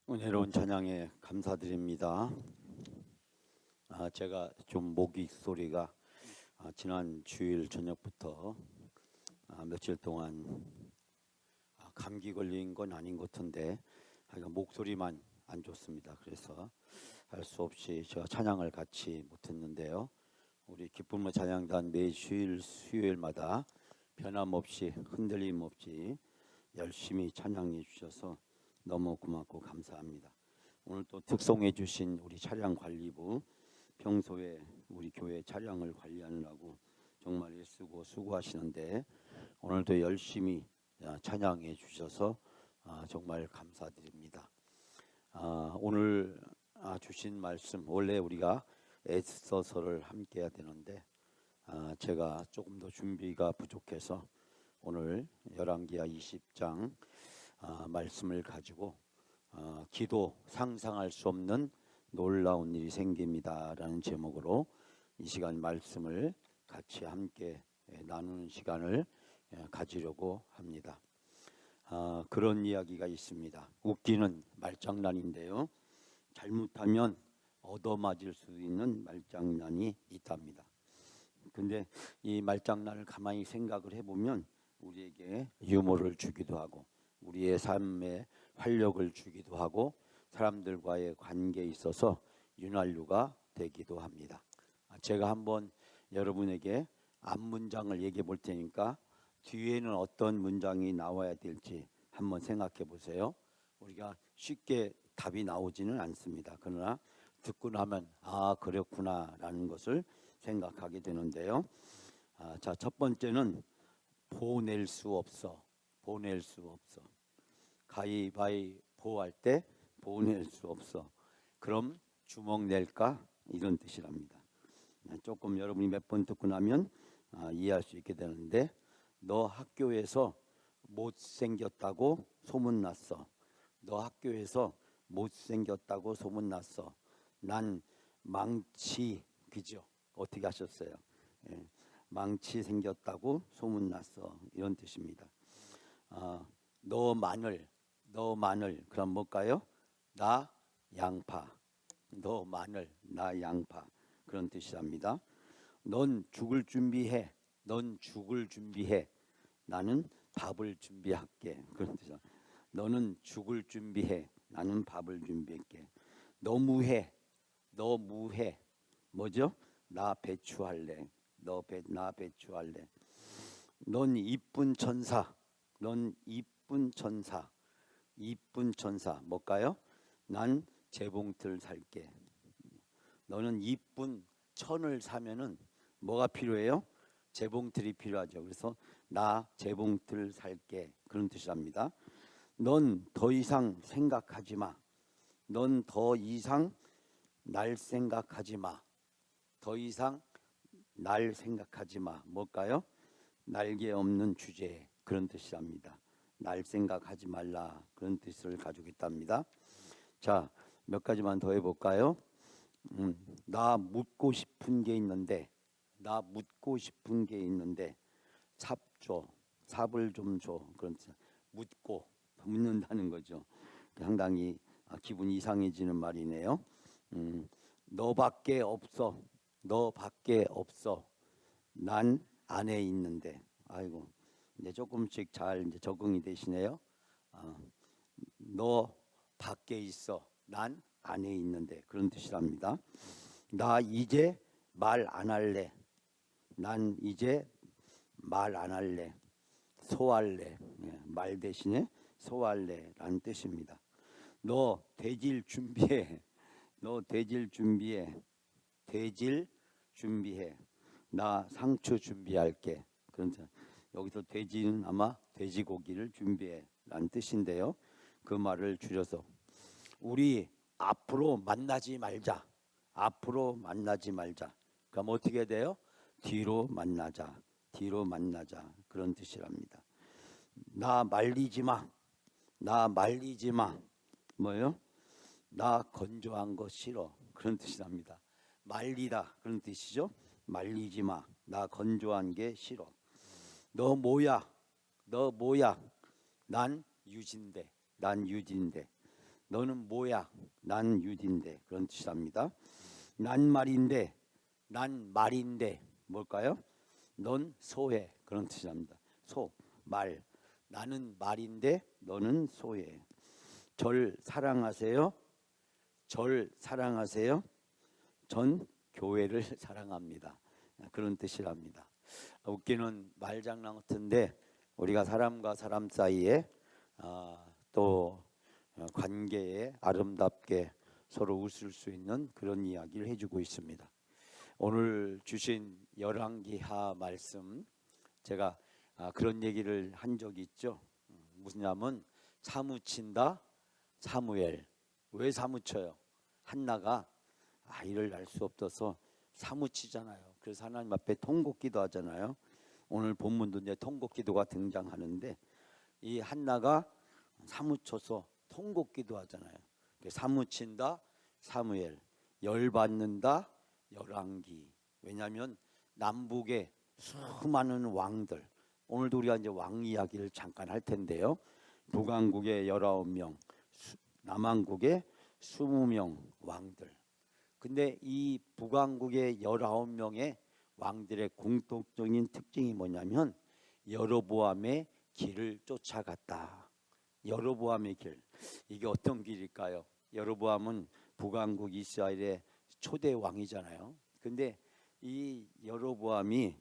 은혜로운 찬양에 감사드립니다. 제가 좀 목이 소리가 지난 주일 저녁부터 며칠 동안 감기 걸린 건 아닌 것 같은데 목소리만 안 좋습니다. 그래서 할 수 없이 제가 찬양을 같이 못했는데요. 우리 기쁨의 찬양단 매주일 수요일마다 변함없이 흔들림 없이 열심히 찬양해 주셔서 너무 고맙고 감사합니다. 오늘 또 특송해 주신 우리 차량 관리부, 평소에 우리 교회 차량을 관리하느라고 정말 애쓰고 수고하시는데 오늘도 열심히 찬양해 주셔서 정말 감사드립니다. 오늘 주신 말씀, 원래 우리가 에스더서를 함께 해야 되는데 제가 조금 더 준비가 부족해서 오늘 열왕기하 20장 말씀을 가지고 기도 상상할 수 없는 놀라운 일이 생깁니다 라는 제목으로 이 시간 말씀을 같이 함께 나누는 시간을 가지려고 합니다. 그런 이야기가 있습니다. 웃기는 말장난인데요, 잘못하면 얻어맞을 수 있는 말장난이 있답니다. 근데 이 말장난을 가만히 생각을 해보면 우리에게 유머를 주기도 하고 우리의 삶에 활력을 주기도 하고 사람들과의 관계에 있어서 윤활유가 되기도 합니다. 제가 한번 여러분에게 앞 문장을 얘기해 볼 테니까 뒤에는 어떤 문장이 나와야 될지 한번 생각해 보세요. 우리가 쉽게 답이 나오지는 않습니다. 그러나 듣고 나면 그렇구나 라는 것을 생각하게 되는데요. 자, 첫 번째는 보낼 수 없어. 보낼 수 없어. 가위바위보 할 때 보낼 수 없어. 그럼 주먹 낼까? 이런 뜻이랍니다. 조금 여러분이 몇 번 듣고 나면 이해할 수 있게 되는데, 너 학교에서 못생겼다고 소문났어. 너 학교에서 못생겼다고 소문났어. 난 망치, 그죠? 어떻게 하셨어요? 망치 생겼다고 소문났어. 이런 뜻입니다. 너 마늘 그럼 뭘까요? 나 양파. 너 마늘 나 양파. 그런 뜻이랍니다. 넌 죽을 준비해. 넌 죽을 준비해. 나는 밥을 준비할게. 그런 뜻이야. 너는 죽을 준비해. 나는 밥을 준비할게. 너 무해. 너 무해. 뭐죠? 나 배추할래. 나 배추할래. 넌 이쁜 천사. 넌 이쁜 천사. 이쁜 천사 뭘까요? 난 재봉틀 살게. 너는 이쁜 천을 사면은 뭐가 필요해요? 재봉틀이 필요하죠. 그래서 나 재봉틀 살게. 그런 뜻이랍니다. 넌 더 이상 생각하지 마. 넌 더 이상 날 생각하지 마. 더 이상 날 생각하지 마. 뭘까요? 날개 없는 주제. 그런 뜻이랍니다. 날 생각하지 말라. 그런 뜻을 가지고 있답니다. 자, 몇 가지만 더 해볼까요? 나 묻고 싶은 게 있는데, 나 묻고 싶은 게 있는데 삽 줘. 삽을 좀 줘. 그런 뜻. 묻는다는 거죠. 상당히 기분이 이상해지는 말이네요. 너밖에 없어. 너밖에 없어. 난 안에 있는데. 아이고, 이제 조금씩 잘 이제 적응이 되시네요. 너 밖에 있어. 난 안에 있는데. 그런 뜻이랍니다. 나 이제 말 안 할래. 난 이제 말 안 할래. 소할래. 말 대신에 소할래 라는 뜻입니다. 너 대질 준비해. 너 대질 준비해. 대질 준비해. 나 상추 준비할게. 그런 여기서 돼지는 아마 돼지고기를 준비해 라는 뜻인데요. 그 말을 줄여서 우리 앞으로 만나지 말자. 앞으로 만나지 말자. 그럼 어떻게 돼요? 뒤로 만나자. 뒤로 만나자. 그런 뜻이랍니다. 나 말리지 마. 나 말리지 마. 뭐요? 나 건조한 거 싫어. 그런 뜻이랍니다. 말리다. 그런 뜻이죠. 말리지 마. 나 건조한 게 싫어. 너 뭐야? 너 뭐야? 난 유진대. 난 유진대. 너는 뭐야? 난 유디인데. 그런 뜻이랍니다. 난 말인데, 난 말인데 뭘까요? 넌 소해. 그런 뜻이랍니다. 소, 말. 나는 말인데 너는 소해. 절 사랑하세요. 절 사랑하세요. 전 교회를 사랑합니다. 그런 뜻이랍니다. 웃기는 말장난 같은데 우리가 사람과 사람 사이에 또 관계에 아름답게 서로 웃을 수 있는 그런 이야기를 해주고 있습니다. 오늘 주신 열왕기하 말씀 제가 그런 얘기를 한 적이 있죠. 무슨냐면 사무친다 사무엘. 왜 사무쳐요? 한나가 아이를 낳을 수 없어서 사무치잖아요. 그래서 하나님 앞에 통곡기도 하잖아요. 오늘 본문도 이제 통곡기도가 등장하는데 이 한나가 사무쳐서 통곡기도 하잖아요. 사무친다 사무엘, 열받는다 열왕기. 왜냐하면 남북의 수많은 왕들, 오늘도 우리가 이제 왕 이야기를 잠깐 할 텐데요. 북왕국의 19명, 남왕국의 20명 왕들. 근데 이 북왕국의 19명의 왕들의 공통적인 특징이 뭐냐면 여로보암의 길을 쫓아갔다. 여로보암의 길. 이게 어떤 길일까요? 여로보암은 북왕국 이스라엘의 초대 왕이잖아요. 근데 이 여로보암이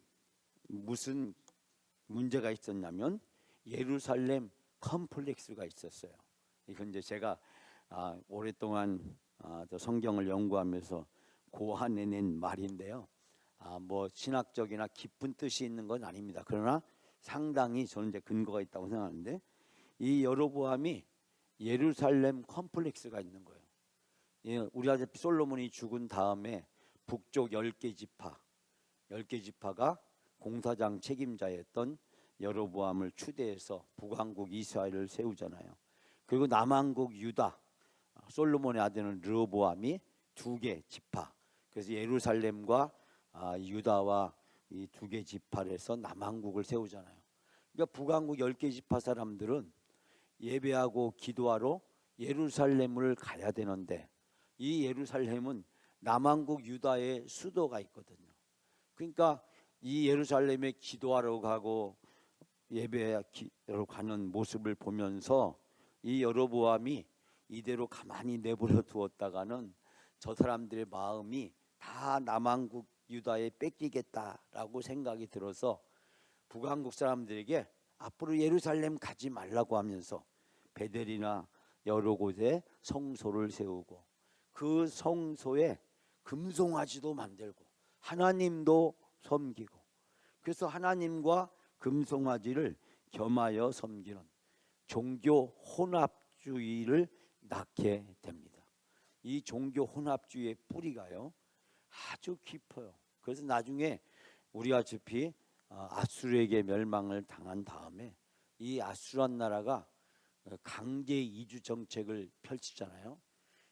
무슨 문제가 있었냐면 예루살렘 컴플렉스가 있었어요. 이건 이제 제가 오랫동안 성경을 연구하면서 고안해낸 말인데요. 뭐 신학적이나 깊은 뜻이 있는 건 아닙니다. 그러나 상당히 저는 이제 근거가 있다고 생각하는데 이 여로보암이 예루살렘 컴플렉스가 있는 거예요. 우리가 솔로몬이 죽은 다음에 북쪽 10개 지파가 공사장 책임자였던 여로보암을 추대해서 북왕국 이스라엘을 세우잖아요. 그리고 남왕국 유다, 솔로몬의 아들은 르호보암이 2개 지파. 그래서 예루살렘과 유다와 이 2개 지파를 해서 남왕국을 세우잖아요. 그러니까 북왕국 10개 지파 사람들은 예배하고 기도하러 예루살렘을 가야 되는데 이 예루살렘은 남왕국 유다의 수도가 있거든요. 그러니까 이 예루살렘에 기도하러 가고 예배하러 가는 모습을 보면서 이 여로보암이 이대로 가만히 내버려 두었다가는 저 사람들의 마음이 다 남왕국 유다에 뺏기겠다라고 생각이 들어서 북왕국 사람들에게 앞으로 예루살렘 가지 말라고 하면서 베델이나 여러 곳에 성소를 세우고 그 성소에 금송아지도 만들고 하나님도 섬기고 그래서 하나님과 금송아지를 겸하여 섬기는 종교 혼합주의를 낳게 됩니다. 이 종교 혼합주의의 뿌리가요 아주 깊어요. 그래서 나중에 우리가 아시피 아수르에게 멸망을 당한 다음에 이 아수르한 나라가 강제 이주 정책을 펼치잖아요.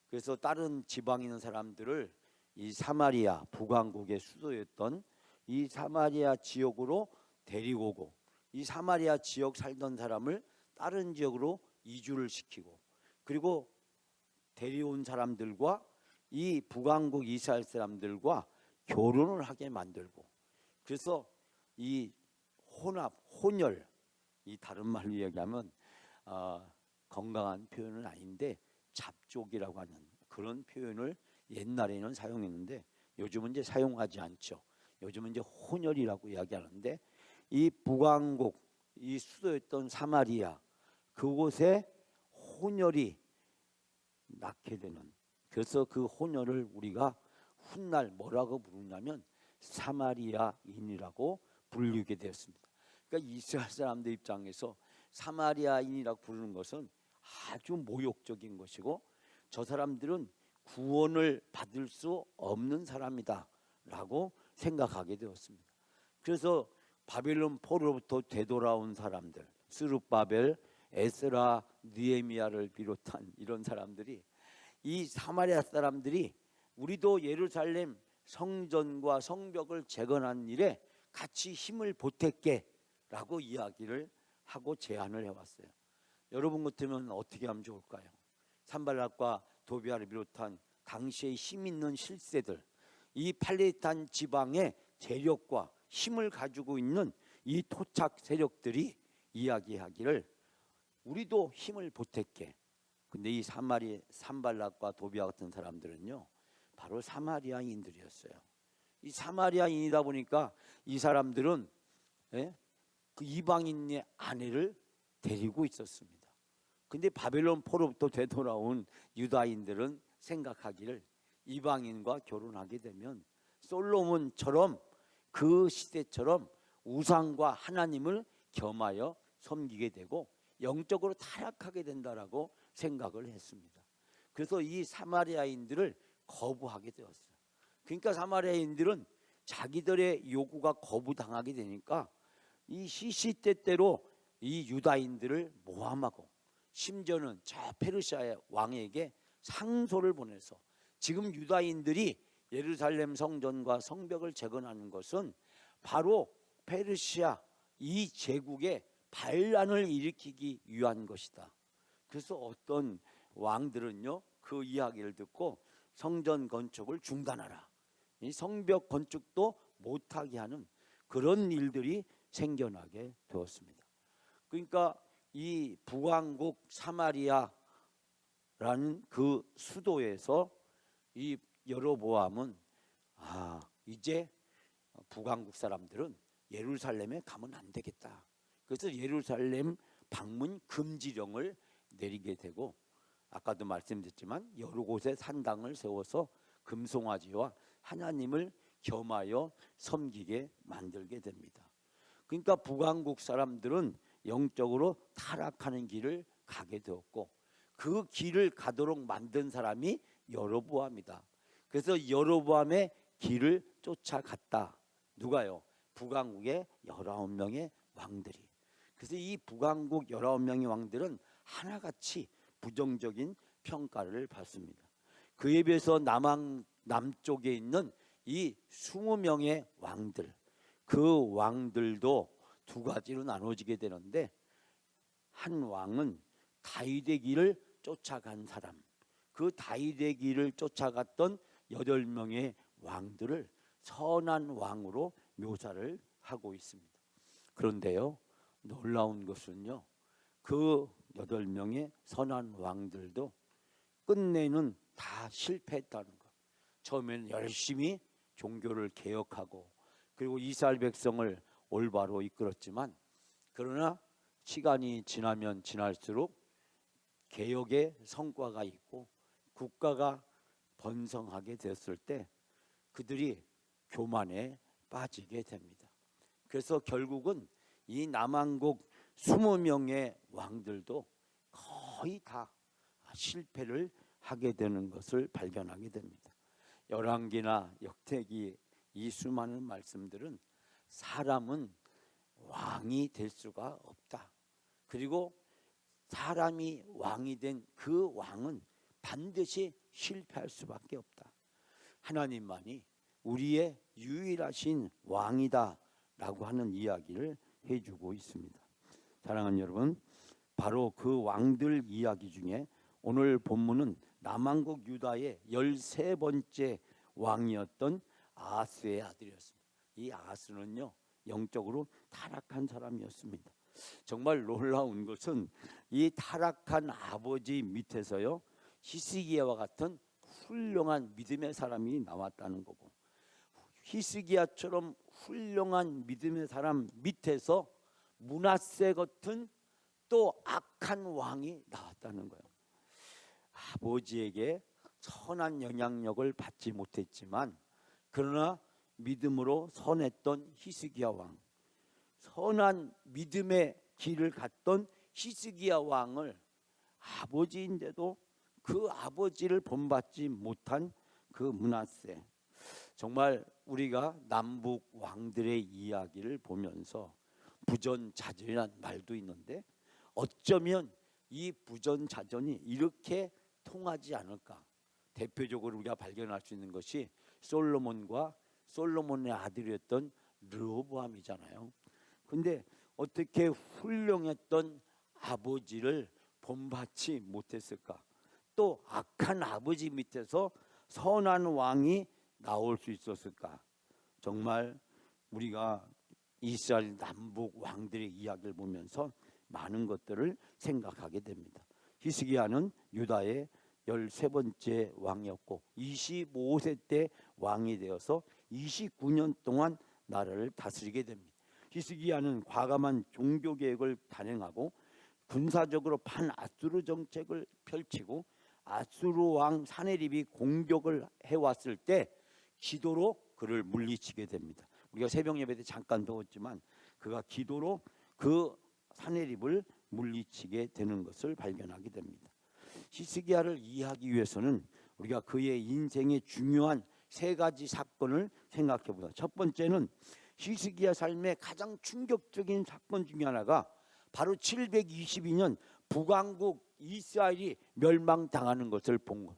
그래서 다른 지방에 있는 사람들을 이 사마리아 북왕국의 수도였던 이 사마리아 지역으로 데리고 오고 이 사마리아 지역 살던 사람을 다른 지역으로 이주를 시키고 그리고 데려온 사람들과 이 북왕국 이스라엘 사람들과 결혼을 하게 만들고 그래서 이 혼합, 혼혈 이 다른 말로 이야기하면 건강한 표현은 아닌데 잡족이라고 하는 그런 표현을 옛날에는 사용했는데 요즘은 이제 사용하지 않죠. 요즘은 이제 혼혈이라고 이야기하는데 이 북왕국 이 수도였던 사마리아 그곳에 혼혈이 낳게 되는 그래서 그 혼혈을 우리가 훗날 뭐라고 부르냐면 사마리아인이라고 불리게 되었습니다. 그러니까 이스라엘 사람들 입장에서 사마리아인이라고 부르는 것은 아주 모욕적인 것이고 저 사람들은 구원을 받을 수 없는 사람이다 라고 생각하게 되었습니다. 그래서 바벨론 포로부터 되돌아온 사람들 스룹바벨, 에스라, 느헤미야를 비롯한 이런 사람들이 이 사마리아 사람들이 우리도 예루살렘 성전과 성벽을 재건한 일에 같이 힘을 보탤게 라고 이야기를 하고 제안을 해왔어요. 여러분 같으면 어떻게 하면 좋을까요? 산발락과 도비아를 비롯한 당시의 힘 있는 실세들, 이 팔레스타인 지방의 재력과 힘을 가지고 있는 이 토착 세력들이 이야기하기를 우리도 힘을 보탰게. 근데 이 산발락과 도비아 같은 사람들은요, 바로 사마리아인들이었어요. 이 사마리아인이다 보니까 이 사람들은 그 이방인의 아내를 데리고 있었습니다. 근데 바벨론 포로부터 되돌아온 유다인들은 생각하기를 이방인과 결혼하게 되면 솔로몬처럼 그 시대처럼 우상과 하나님을 겸하여 섬기게 되고 영적으로 타락하게 된다라고 생각을 했습니다. 그래서 이 사마리아인들을 거부하게 되었어요. 그러니까 사마리아인들은 자기들의 요구가 거부당하게 되니까 이 시시때때로 이 유다인들을 모함하고 심지어는 저 페르시아의 왕에게 상소를 보내서 지금 유다인들이 예루살렘 성전과 성벽을 재건하는 것은 바로 페르시아 이 제국의 반란을 일으키기 위한 것이다. 그래서 어떤 왕들은요, 그 이야기를 듣고 성전 건축을 중단하라, 이 성벽 건축도 못하게 하는 그런 일들이 생겨나게 되었습니다. 그러니까 이 북왕국 사마리아라는 그 수도에서 이 여로보암은 이제 북왕국 사람들은 예루살렘에 가면 안 되겠다. 그래서 예루살렘 방문 금지령을 내리게 되고, 아까도 말씀드렸지만 여러 곳에 산당을 세워서 금송아지와 하나님을 겸하여 섬기게 만들게 됩니다. 그러니까 북왕국 사람들은 영적으로 타락하는 길을 가게 되었고, 그 길을 가도록 만든 사람이 여로보암이다. 그래서 여로보암의 길을 쫓아갔다. 누가요? 북왕국의 19명의 왕들이. 그래서 이 북왕국 19명의 왕들은 하나같이 부정적인 평가를 받습니다. 그에 비해서 남쪽에 있는 이 20명의 왕들, 그 왕들도 두 가지로 나눠지게 되는데, 한 왕은 다윗의 길을 쫓아간 사람, 그 다윗의 길을 쫓아갔던 8명의 왕들을 선한 왕으로 묘사를 하고 있습니다. 그런데요, 놀라운 것은요, 그 8명의 선한 왕들도 끝내는 다 실패했다는 것. 처음에는 열심히 종교를 개혁하고 그리고 이스라엘 백성을 올바로 이끌었지만, 그러나 시간이 지나면 지날수록 개혁의 성과가 있고 국가가 번성하게 되었을 때 그들이 교만에 빠지게 됩니다. 그래서 결국은 이 남왕국 20명의 왕들도 거의 다 실패를 하게 되는 것을 발견하게 됩니다. 열왕기나 역대기 이 수많은 말씀들은 사람은 왕이 될 수가 없다. 그리고 사람이 왕이 된 그 왕은 반드시 실패할 수밖에 없다. 하나님만이 우리의 유일하신 왕이다 라고 하는 이야기를 해주고 있습니다. 사랑하는 여러분, 바로 그 왕들 이야기 중에 오늘 본문은 남왕국 유다의 13번째 왕이었던 아하스의 아들이었습니다. 이 아하스는요, 영적으로 타락한 사람이었습니다. 정말 놀라운 것은 이 타락한 아버지 밑에서요, 히스기야와 같은 훌륭한 믿음의 사람이 나왔다는 거고, 히스기야처럼 훌륭한 믿음의 사람 밑에서 므낫세 같은 또 악한 왕이 나왔다는 거예요. 아버지에게 선한 영향력을 받지 못했지만 그러나 믿음으로 선했던 히스기야 왕, 선한 믿음의 길을 갔던 히스기야 왕을 아버지인데도 그 아버지를 본받지 못한 그 므낫세, 정말 우리가 남북 왕들의 이야기를 보면서 부전자전이라는 말도 있는데 어쩌면 이 부전자전이 이렇게 통하지 않을까. 대표적으로 우리가 발견할 수 있는 것이 솔로몬과 솔로몬의 아들이었던 르호보암이잖아요. 근데 어떻게 훌륭했던 아버지를 본받지 못했을까? 또 악한 아버지 밑에서 선한 왕이 나올 수 있었을까? 정말 우리가 이스라엘 남북 왕들의 이야기를 보면서 많은 것들을 생각하게 됩니다. 히스기야는 유다의 13번째 왕이었고 25세 때 왕이 되어서 29년 동안 나라를 다스리게 됩니다. 히스기야는 과감한 종교 개혁을 단행하고 군사적으로 반아수르 정책을 펼치고 아수르 왕 사네립이 공격을 해왔을 때 기도로 그를 물리치게 됩니다. 우리가 새벽 예배 때 잠깐 배웠지만 그가 기도로 그 사네립을 물리치게 되는 것을 발견하게 됩니다. 히스기야를 이해하기 위해서는 우리가 그의 인생의 중요한 세 가지 사건을 생각해 보자. 첫 번째는 히스기야 삶의 가장 충격적인 사건 중에 하나가 바로 722년 북왕국 이스라엘이 멸망당하는 것을 본 것.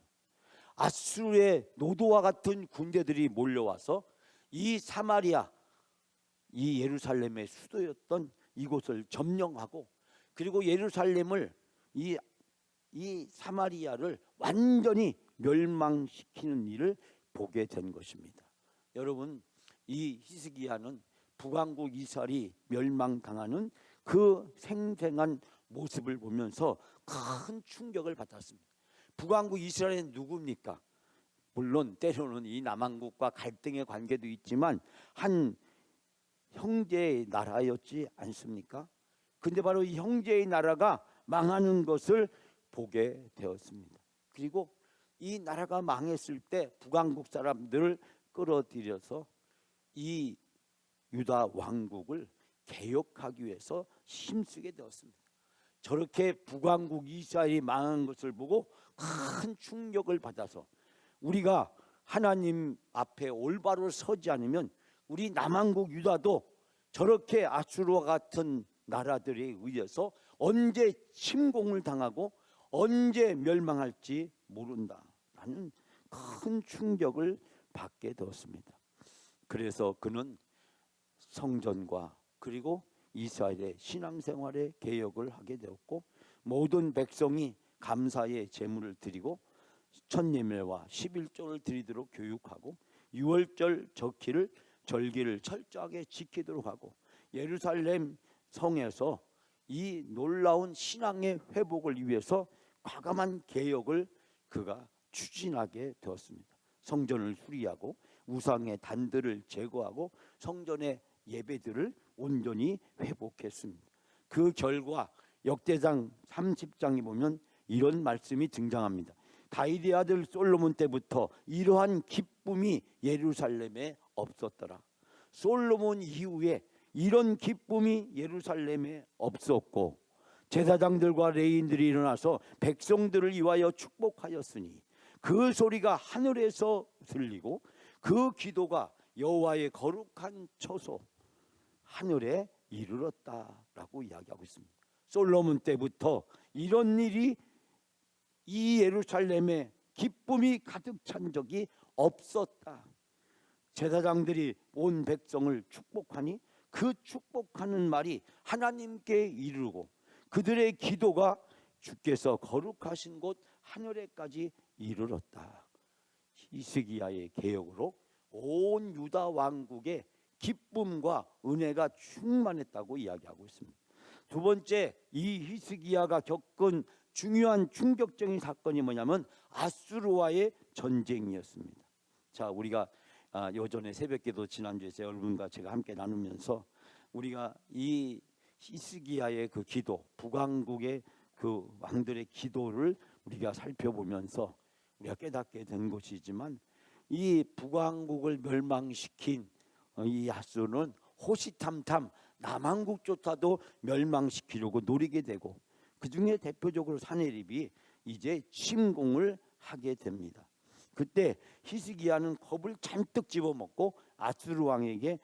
아수르의 노도와 같은 군대들이 몰려와서 이 사마리아, 이 예루살렘의 수도였던 이곳을 점령하고 그리고 예루살렘을 이 사마리아를 완전히 멸망시키는 일을 보게 된 것입니다. 여러분, 이 히스기야는 북왕국 이스라엘이 멸망당하는 그 생생한 모습을 보면서 큰 충격을 받았습니다. 북왕국 이스라엘은 누굽니까? 물론 때로는 이 남왕국과 갈등의 관계도 있지만 한 형제의 나라였지 않습니까? 근데 바로 이 형제의 나라가 망하는 것을 보게 되었습니다. 그리고 이 나라가 망했을 때 북왕국 사람들을 끌어들여서 이 유다 왕국을 개혁하기 위해서 힘쓰게 되었습니다. 저렇게 북왕국 이스라엘이 망한 것을 보고 큰 충격을 받아서 우리가 하나님 앞에 올바로 서지 않으면 우리 남왕국 유다도 저렇게 아수르와 같은 나라들에 의해서 언제 침공을 당하고 언제 멸망할지 모른다라는 큰 충격을 받게 되었습니다. 그래서 그는 성전과 그리고 이스라엘의 신앙생활의 개혁을 하게 되었고 모든 백성이 감사의 제물을 드리고 첫 예물과 11조를 드리도록 교육하고 유월절 절기를 철저하게 지키도록 하고 예루살렘 성에서 이 놀라운 신앙의 회복을 위해서 과감한 개혁을 그가 추진하게 되었습니다. 성전을 수리하고 우상의 단들을 제거하고 성전의 예배들을 온전히 회복했습니다. 그 결과 역대상 30장에 보면 이런 말씀이 등장합니다. 다윗의 아들 솔로몬 때부터 이러한 기쁨이 예루살렘에 없었더라. 솔로몬 이후에 이런 기쁨이 예루살렘에 없었고 제사장들과 레위인들이 일어나서 백성들을 위하여 축복하였으니 그 소리가 하늘에서 들리고 그 기도가 여호와의 거룩한 처소 하늘에 이르렀다라고 이야기하고 있습니다. 솔로몬 때부터 이런 일이 이 예루살렘에 기쁨이 가득 찬 적이 없었다. 제사장들이 온 백성을 축복하니 그 축복하는 말이 하나님께 이르고 그들의 기도가 주께서 거룩하신 곳 하늘에까지 이르렀다. 히스기야의 개혁으로 온 유다 왕국의 기쁨과 은혜가 충만했다고 이야기하고 있습니다. 두 번째, 이 히스기야가 겪은 중요한 충격적인 사건이 뭐냐면 아수르와의 전쟁이었습니다. 자, 우리가 요전에 새벽기도 지난주에 여러분과 제가 함께 나누면서 우리가 이 히스기야의 그 기도, 북왕국의 그 왕들의 기도를 우리가 살펴보면서 우리가 깨닫게 된 것이지만 이 북왕국을 멸망시킨 이 아수르는 호시탐탐 남왕국조차도 멸망시키려고 노리게 되고 그 중에 대표적으로 사네립이 이제 침공을 하게 됩니다. 그때 히스기야는 겁을 잔뜩 집어먹고 아수르 왕에게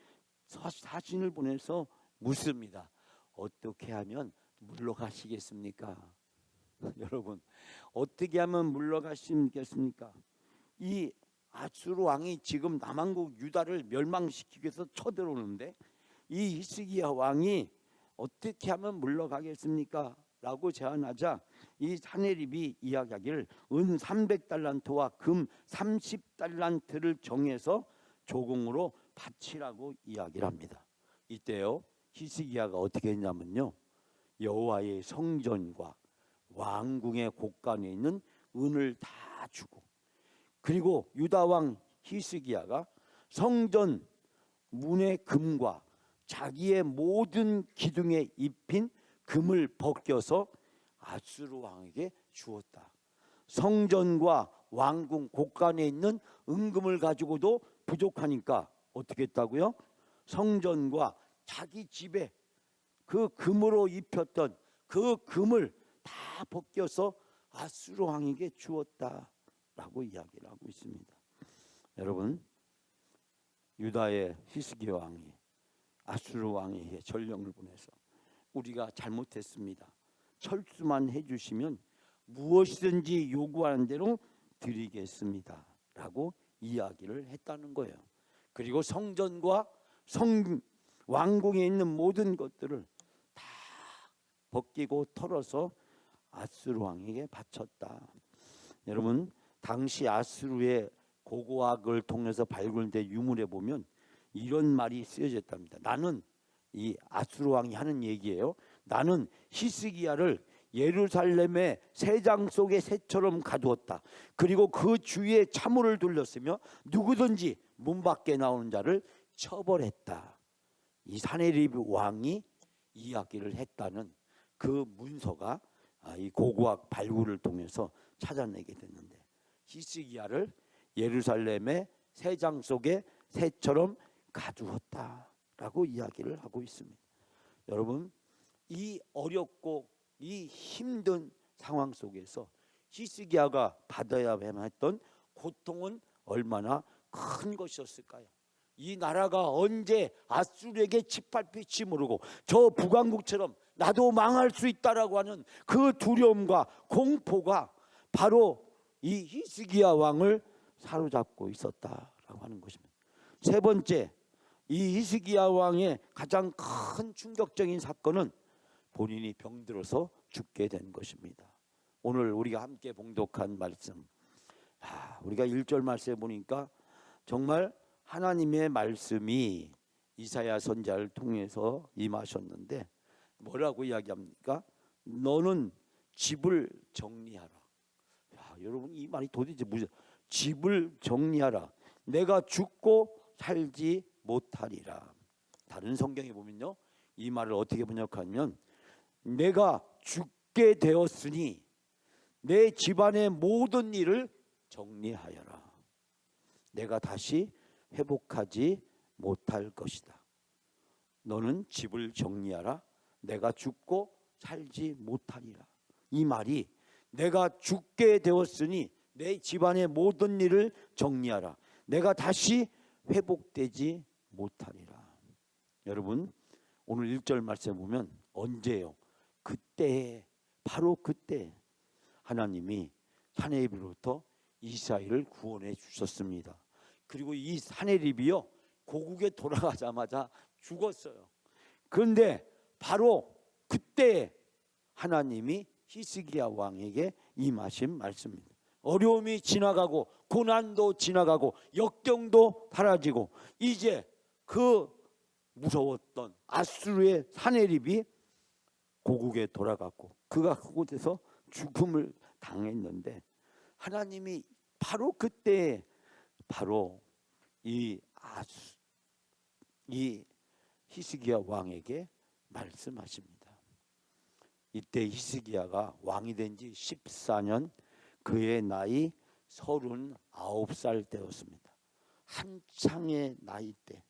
사신을 보내서 묻습니다. 어떻게 하면 물러가시겠습니까? 여러분, 어떻게 하면 물러가시겠습니까? 이 아수르 왕이 지금 남왕국 유다를 멸망시키기 위해서 쳐들어오는데 이 히스기야 왕이 어떻게 하면 물러가겠습니까? 라고 제안하자 이 사내립이 이야기하기를 은 300달란트와 금 30달란트를 정해서 조공으로 바치라고 이야기를 합니다. 이때요 히스기야가 어떻게 했냐면요, 여호와의 성전과 왕궁의 곳간에 있는 은을 다 주고, 그리고 유다 왕 히스기야가 성전 문의 금과 자기의 모든 기둥에 입힌 금을 벗겨서 아수르 왕에게 주었다. 성전과 왕궁 곳간에 있는 은금을 가지고도 부족하니까 어떻게 했다고요? 성전과 자기 집에 그 금으로 입혔던 그 금을 다 벗겨서 아수르 왕에게 주었다라고 이야기를 하고 있습니다. 여러분, 유다의 히스기야 왕이 아수르 왕에게 전령을 보내서 우리가 잘못했습니다, 철수만 해주시면 무엇이든지 요구하는 대로 드리겠습니다 라고 이야기를 했다는 거예요. 그리고 성전과 왕궁에 있는 모든 것들을 다 벗기고 털어서 아수르 왕에게 바쳤다. 여러분, 당시 아수르의 고고학을 통해서 발굴된 유물에 보면 이런 말이 쓰여졌답니다. 나는, 이 아수르 왕이 하는 얘기예요, 나는 히스기야를 예루살렘의 새장 속의 새처럼 가두었다. 그리고 그 주위에 차물을 둘렀으며 누구든지 문 밖에 나오는 자를 처벌했다. 이 사네립 왕이 이야기를 했다는 그 문서가 이 고고학 발굴을 통해서 찾아내게 됐는데, 히스기야를 예루살렘의 새장 속의 새처럼 가두었다라고 이야기를 하고 있습니다. 여러분, 이 어렵고 이 힘든 상황 속에서 히스기야가 받아야만 했던 고통은 얼마나 큰 것이었을까요? 이 나라가 언제 아수르에게 짓밟힐지 모르고 저 북왕국처럼 나도 망할 수 있다라고 하는 그 두려움과 공포가 바로 이 히스기야 왕을 사로잡고 있었다라고 하는 것입니다. 세 번째, 이 히스기야 왕의 가장 큰 충격적인 사건은 본인이 병들어서 죽게 된 것입니다. 오늘 우리가 함께 봉독한 말씀, 우리가 1절 말씀에 보니까 정말 하나님의 말씀이 이사야 선지자를 통해서 임하셨는데 뭐라고 이야기합니까? 너는 집을 정리하라. 여러분, 이 말이 도대체 무슨, 집을 정리하라. 내가 죽고 살지 못하리라. 다른 성경에 보면요, 이 말을 어떻게 번역하면 내가 죽게 되었으니 내 집안의 모든 일을 정리하여라. 내가 다시 회복하지 못할 것이다. 너는 집을 정리하라. 내가 죽고 살지 못하리라. 이 말이 내가 죽게 되었으니 내 집안의 모든 일을 정리하라. 내가 다시 회복되지 못하리라. 여러분, 오늘 1절 말씀 보면 언제요? 그때, 바로 그때 하나님이 사네립으로부터 이스라엘을 구원해 주셨습니다. 그리고 이 사네립이요, 고국에 돌아가자마자 죽었어요. 그런데 바로 그때 하나님이 히스기야 왕에게 임하신 말씀입니다. 어려움이 지나가고 고난도 지나가고 역경도 사라지고 이제 그 무서웠던 아수르의 사네립이 고국에 돌아갔고 그가 그곳에서 죽음을 당했는데 하나님이 바로 그때 바로 이 히스기야 왕에게 말씀하십니다. 이때 히스기야가 왕이 된 지 14년, 그의 나이 39살 때였습니다. 한창의 나이 때,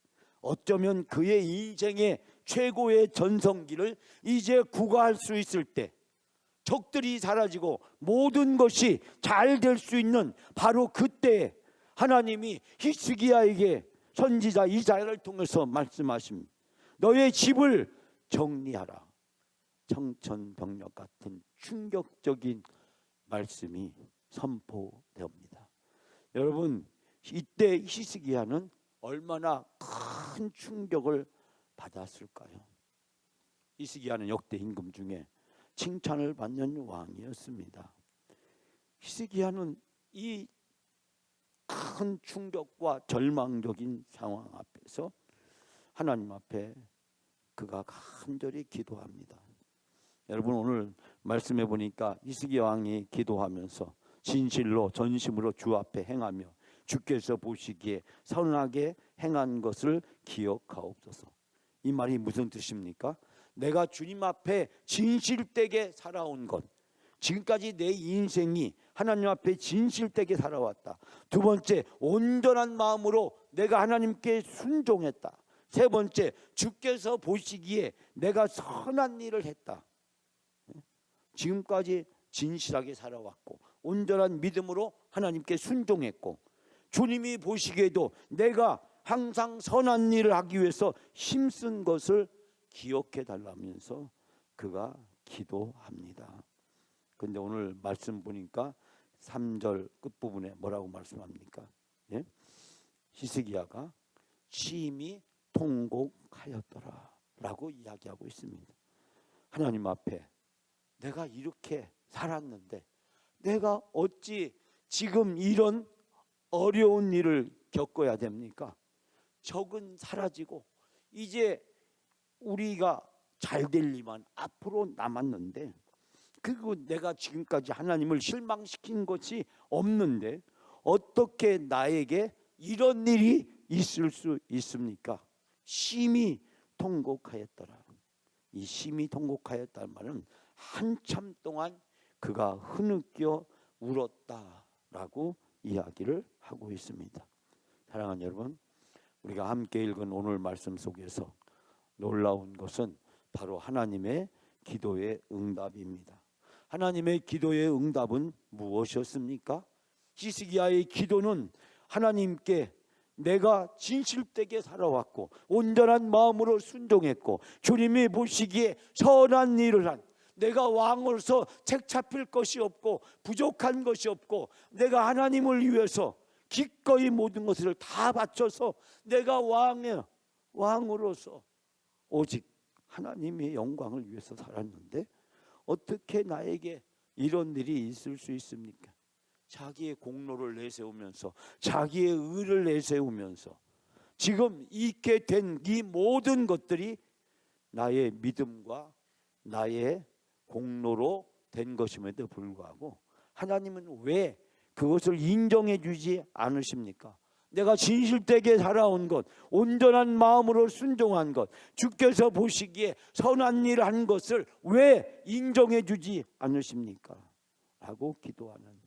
어쩌면 그의 인생의 최고의 전성기를 이제 구가할 수 있을 때, 적들이 사라지고 모든 것이 잘 될 수 있는 바로 그때 하나님이 히스기야에게 선지자 이사야를 통해서 말씀하십니다. 너의 집을 정리하라. 청천벽력 같은 충격적인 말씀이 선포되옵니다. 여러분, 이때 히스기야는 얼마나 큰 충격을 받았을까요? 히스기야는 역대 임금 중에 칭찬을 받는 왕이었습니다. 히스기야는 이 큰 충격과 절망적인 상황 앞에서 하나님 앞에 그가 간절히 기도합니다. 여러분, 오늘 말씀해 보니까 히스기야 왕이 기도하면서 진실로 전심으로 주 앞에 행하며 주께서 보시기에 선하게 행한 것을 기억하옵소서. 이 말이 무슨 뜻입니까? 내가 주님 앞에 진실되게 살아온 것, 지금까지 내 인생이 하나님 앞에 진실되게 살아왔다. 두 번째, 온전한 마음으로 내가 하나님께 순종했다. 세 번째, 주께서 보시기에 내가 선한 일을 했다. 지금까지 진실하게 살아왔고 온전한 믿음으로 하나님께 순종했고, 주님이 보시기에도 내가 항상 선한 일을 하기 위해서 힘쓴 것을 기억해 달라면서 그가 기도합니다. 근데 오늘 말씀 보니까 3절 끝부분에 뭐라고 말씀합니까? 예? 히스기야가 심히 통곡하였더라 라고 이야기하고 있습니다. 하나님 앞에 내가 이렇게 살았는데 내가 어찌 지금 이런 어려운 일을 겪어야 됩니까? 적은 사라지고 이제 우리가 잘 될 일만 앞으로 남았는데, 그리고 내가 지금까지 하나님을 실망시킨 것이 없는데 어떻게 나에게 이런 일이 있을 수 있습니까? 심히 통곡하였더라. 이 심히 통곡하였다는 말은 한참 동안 그가 흐느껴 울었다라고 이야기를 하고 있습니다. 사랑하는 여러분, 우리가 함께 읽은 오늘 말씀 속에서 놀라운 것은 바로 하나님의 기도의 응답입니다. 하나님의 기도의 응답은 무엇이었습니까? 히스기야의 기도는 하나님께 내가 진실되게 살아왔고 온전한 마음으로 순종했고 주님이 보시기에 선한 일을 한, 내가 왕으로서 책 잡힐 것이 없고 부족한 것이 없고 내가 하나님을 위해서 기꺼이 모든 것을 다 바쳐서 내가 왕으로서 오직 하나님의 영광을 위해서 살았는데 어떻게 나에게 이런 일이 있을 수 있습니까? 자기의 공로를 내세우면서 자기의 의를 내세우면서 지금 있게 된 이 모든 것들이 나의 믿음과 나의 공로로 된 것임에도 불구하고 하나님은 왜 그것을 인정해 주지 않으십니까? 내가 진실되게 살아온 것, 온전한 마음으로 순종한 것, 주께서 보시기에 선한 일을 한 것을 왜 인정해 주지 않으십니까? 라고 기도하는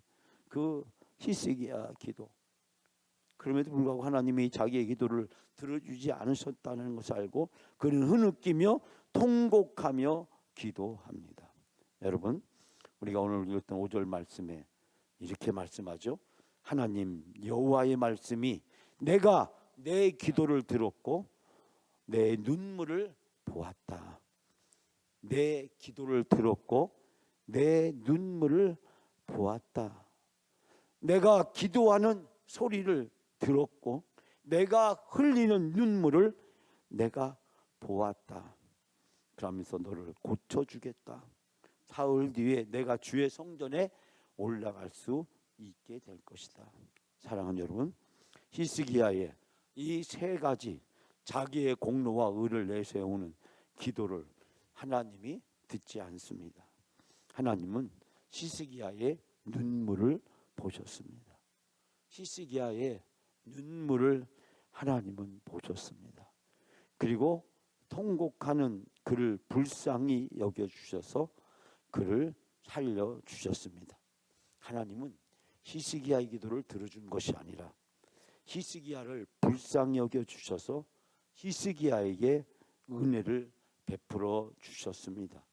그 히스기야 기도. 그럼에도 불구하고 하나님이 자기의 기도를 들어주지 않으셨다는 것을 알고 그는 흐느끼며 통곡하며 기도합니다. 여러분, 우리가 오늘 읽었던 5절 말씀에 이렇게 말씀하죠. 하나님 여호와의 말씀이 내가 내 기도를 들었고 내 눈물을 보았다. 내 기도를 들었고 내 눈물을 보았다. 내가 기도하는 소리를 들었고 내가 흘리는 눈물을 내가 보았다. 그러면서 너를 고쳐주겠다. 사흘 뒤에 내가 주의 성전에 올라갈 수 있게 될 것이다. 사랑하는 여러분, 히스기야의 이 세 가지 자기의 공로와 의를 내세우는 기도를 하나님이 듣지 않습니다. 하나님은 히스기야의 눈물을 보셨습니다. 히스기야의 눈물을 하나님은 보셨습니다. 그리고 통곡하는 그를 불쌍히 여겨주셔서 그를 살려주셨습니다. 하나님은 히스기야의 기도를 들어준 것이 아니라 히스기야를 불쌍히 여겨주셔서 히스기야에게 은혜를 베풀어 주셨습니다.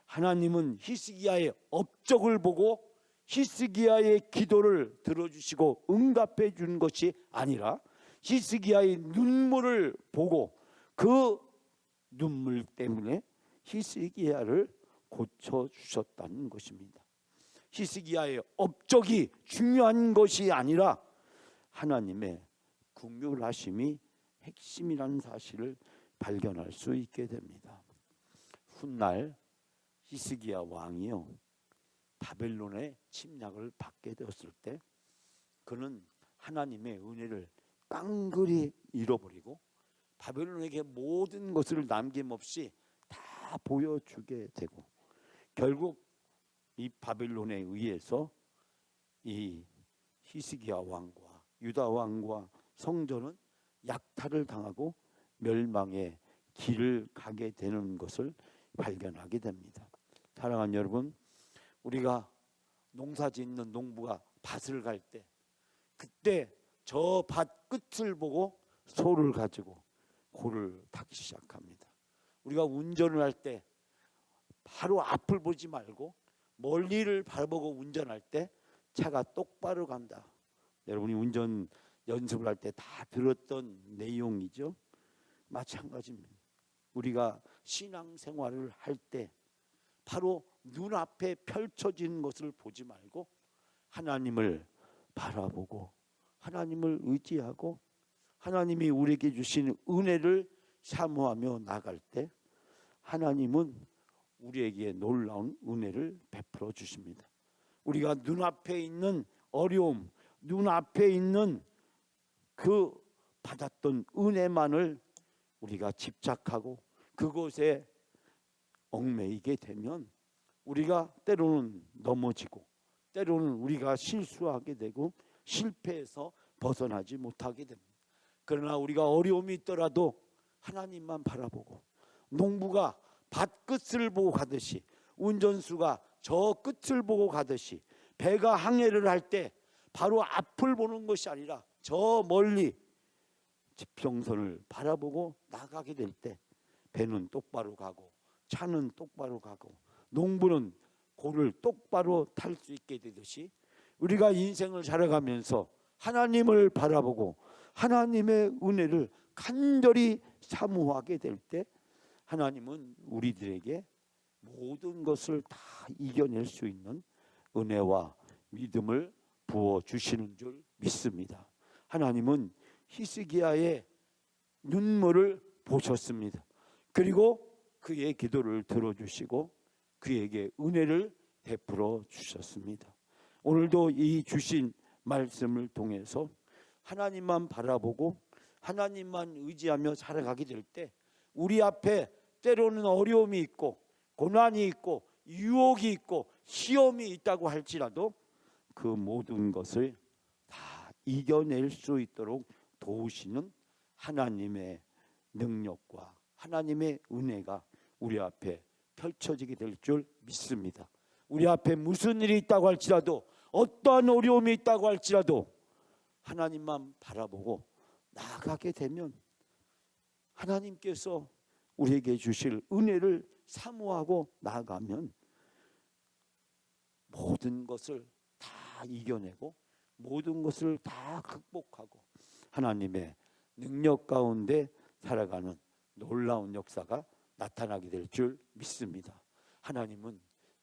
하나님은 히스기야의 업적을 보고 히스기야의 기도를 들어주시고 응답해 준 것이 아니라 히스기야의 눈물을 보고 그 눈물 때문에 히스기야를 고쳐주셨다는 것입니다. 히스기야의 업적이 중요한 것이 아니라 하나님의 긍휼하심이 핵심이라는 사실을 발견할 수 있게 됩니다. 훗날 히스기야 왕이요 바벨론의 침략을 받게 되었을 때 그는 하나님의 은혜를 깡그리 잃어버리고 바벨론에게 모든 것을 남김없이 다 보여주게 되고 결국 이 바벨론에 의해서 이 히스기야 왕과 유다 왕과 성전은 약탈을 당하고 멸망의 길을 가게 되는 것을 발견하게 됩니다. 사랑하는 여러분, 우리가 농사 짓는 농부가 밭을 갈 때 그때 저 밭 끝을 보고 소를 가지고 고를 타기 시작합니다. 우리가 운전을 할 때 바로 앞을 보지 말고 멀리를 바라보고 운전할 때 차가 똑바로 간다. 여러분이 운전 연습을 할 때 다 들었던 내용이죠. 마찬가지입니다. 우리가 신앙생활을 할 때 바로 눈앞에 펼쳐진 것을 보지 말고 하나님을 바라보고 하나님을 의지하고 하나님이 우리에게 주신 은혜를 사모하며 나갈 때 하나님은 우리에게 놀라운 은혜를 베풀어 주십니다. 우리가 눈앞에 있는 어려움, 눈앞에 있는 그 받았던 은혜만을 우리가 집착하고 그곳에 얽매이게 되면 우리가 때로는 넘어지고 때로는 우리가 실수하게 되고 실패해서 벗어나지 못하게 됩니다. 그러나 우리가 어려움이 있더라도 하나님만 바라보고 농부가 밭 끝을 보고 가듯이 운전수가 저 끝을 보고 가듯이 배가 항해를 할 때 바로 앞을 보는 것이 아니라 저 멀리 지평선을 바라보고 나가게 될 때 배는 똑바로 가고 차는 똑바로 가고 농부는 고를 똑바로 탈 수 있게 되듯이 우리가 인생을 살아가면서 하나님을 바라보고 하나님의 은혜를 간절히 사모하게 될 때 하나님은 우리들에게 모든 것을 다 이겨낼 수 있는 은혜와 믿음을 부어주시는 줄 믿습니다. 하나님은 히스기야의 눈물을 보셨습니다. 그리고 그의 기도를 들어주시고 그에게 은혜를 베풀어 주셨습니다. 오늘도 이 주신 말씀을 통해서 하나님만 바라보고 하나님만 의지하며 살아가게 될 때 우리 앞에 때로는 어려움이 있고 고난이 있고 유혹이 있고 시험이 있다고 할지라도 그 모든 것을 다 이겨낼 수 있도록 도우시는 하나님의 능력과 하나님의 은혜가 우리 앞에 펼쳐지게 될 줄 믿습니다. 우리 앞에 무슨 일이 있다고 할지라도 어떠한 어려움이 있다고 할지라도 하나님만 바라보고 나아가게 되면 하나님께서 우리에게 주실 은혜를 사모하고 나아가면 모든 것을 다 이겨내고 모든 것을 다 극복하고 하나님의 능력 가운데 살아가는 놀라운 역사가 나타나게 될 줄 믿습니다. 하나님은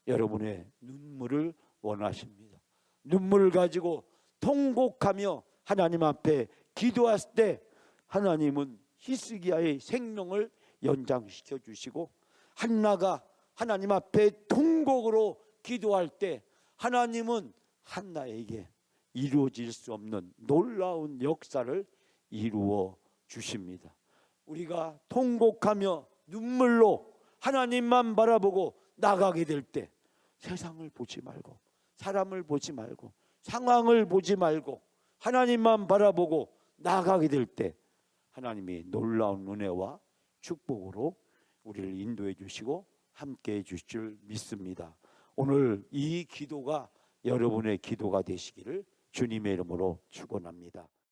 여러분의 눈물을 원하십니다. 눈물을 가지고 통곡하며 하나님 앞에 기도했을 때 하나님은 히스기야의 생명을 연장시켜 주시고 한나가 하나님 앞에 통곡으로 기도할 때 하나님은 한나에게 이루어질 수 없는 놀라운 역사를 이루어 주십니다. 우리가 통곡하며 눈물로 하나님만 바라보고 나가게 될 때 세상을 보지 말고 사람을 보지 말고 상황을 보지 말고 하나님만 바라보고 나가게 될 때 하나님이 놀라운 은혜와 축복으로 우리를 인도해 주시고 함께해 주실 줄 믿습니다. 오늘 이 기도가 여러분의 기도가 되시기를 주님의 이름으로 축원합니다.